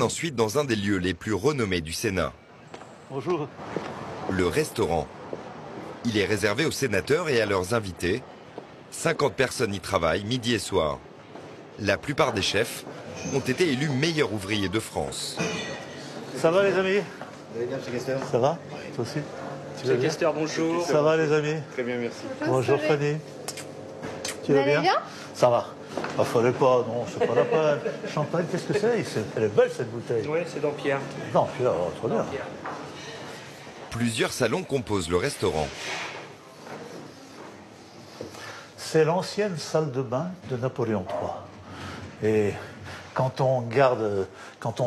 Ensuite dans un des lieux les plus renommés du Sénat. Bonjour. Le restaurant. Il est réservé aux sénateurs et à leurs invités. 50 personnes y travaillent midi et soir. La plupart des chefs ont été élus meilleurs ouvriers de France. Ça va les amis? Vous allez bien, M. Kester? Ça va? Toi aussi? M. Kester, bonjour. Ça va les amis? Très bien, merci. Bonjour Fanny. Tu Vous vas allez bien? Ça va. Il fallait pas, non, c'est pas la peine. Champagne, qu'est-ce que c'est? Elle est belle cette bouteille. Oui, c'est Dampierre. Non, puis là, trop bien. Plusieurs salons composent le restaurant. C'est l'ancienne salle de bain de Napoléon III. Et quand on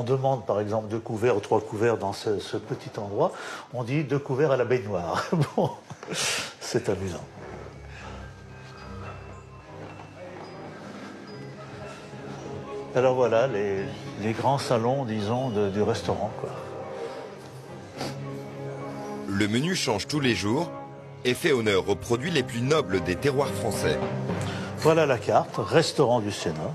demande par exemple 2 couverts ou 3 couverts dans ce petit endroit, on dit 2 couverts à la baignoire. Bon, c'est amusant. Alors voilà, les grands salons, disons, du restaurant, quoi. Le menu change tous les jours et fait honneur aux produits les plus nobles des terroirs français. Voilà la carte, restaurant du Sénat.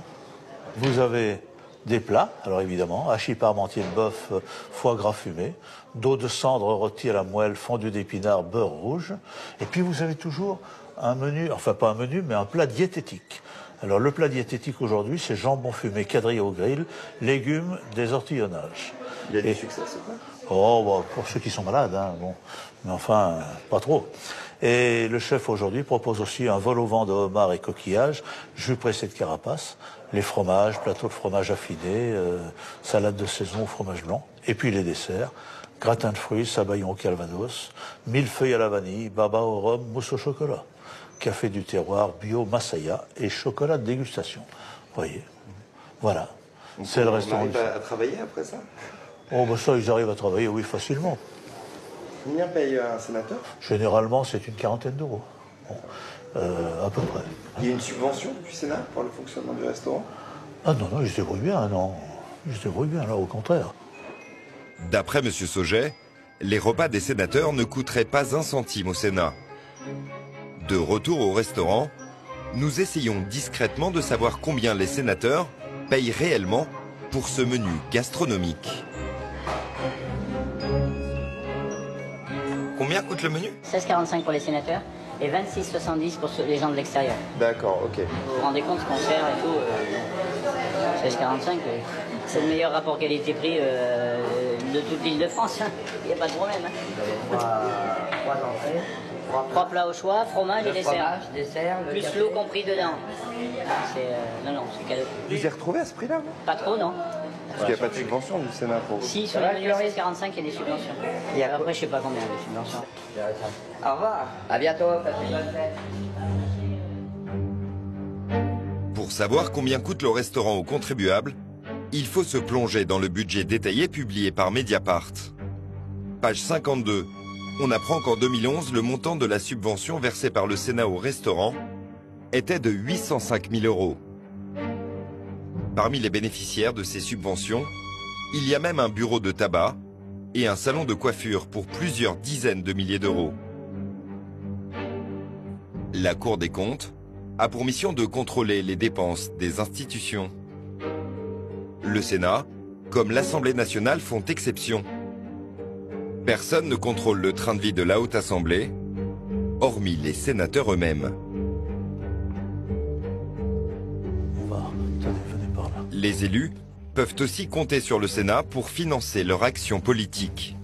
Vous avez des plats, alors évidemment, hachis parmentier de bœuf, foie gras fumé, dos de cendre rôti à la moelle, fondu d'épinards, beurre rouge. Et puis vous avez toujours un menu, enfin pas un menu, mais un plat diététique. Alors le plat diététique aujourd'hui, c'est jambon fumé quadrillé au grill, légumes, des ortillonnages. Il y a du succès, c'est quoi? Oh, bah, pour ceux qui sont malades, hein, bon. Mais enfin, pas trop. Et le chef aujourd'hui propose aussi un vol au vent de homard et coquillages, jus pressé de carapace, les fromages, plateau de fromage affiné, salade de saison au fromage blanc, et puis les desserts, gratin de fruits, sabayon au calvados, millefeuille à la vanille, baba au rhum, mousse au chocolat, café du terroir, bio Masaya et chocolat de dégustation. Vous voyez, voilà. C'est le restaurant. On arrive à travailler après ça? Oh, ben ça, ils arrivent à travailler, oui, facilement. Combien paye un sénateur? Généralement, c'est une quarantaine d'euros. Bon, à peu près. Il y a une subvention du Sénat pour le fonctionnement du restaurant? Ah non, non, ils se débrouillent bien, non. Ils se débrouillent bien, là, au contraire. D'après M. Sauget, les repas des sénateurs ne coûteraient pas un centime au Sénat. De retour au restaurant, nous essayons discrètement de savoir combien les sénateurs payent réellement pour ce menu gastronomique. Combien coûte le menu? 16,45 pour les sénateurs et 26,70 pour les gens de l'extérieur. D'accord, ok. Vous vous rendez compte ce qu'on sert et tout 16,45, c'est le meilleur rapport qualité-prix de toute l'île de France. Hein. Il n'y a pas de problème. Hein. 3 entrées. 3 plats au choix, fromage et dessert. Plus café. l'eau compris dedans. Non, non, c'est cadeau. Vous y retrouvez à ce prix-là, vous? Pas trop, non? Parce qu'il n'y a pas de subvention du Sénat pour vous. Si, sur le menu 16,45, il y a des subventions. Et après, je sais pas combien de subventions. Au revoir. À bientôt. Passez une bonne fête. Pour savoir combien coûte le restaurant aux contribuables, il faut se plonger dans le budget détaillé publié par Mediapart. Page 52. On apprend qu'en 2011, le montant de la subvention versée par le Sénat au restaurant était de 805 000 euros. Parmi les bénéficiaires de ces subventions, il y a même un bureau de tabac et un salon de coiffure pour plusieurs dizaines de milliers d'euros. La Cour des comptes a pour mission de contrôler les dépenses des institutions. Le Sénat, comme l'Assemblée nationale, font exception. Personne ne contrôle le train de vie de la Haute Assemblée, hormis les sénateurs eux-mêmes. Les élus peuvent aussi compter sur le Sénat pour financer leur action politique.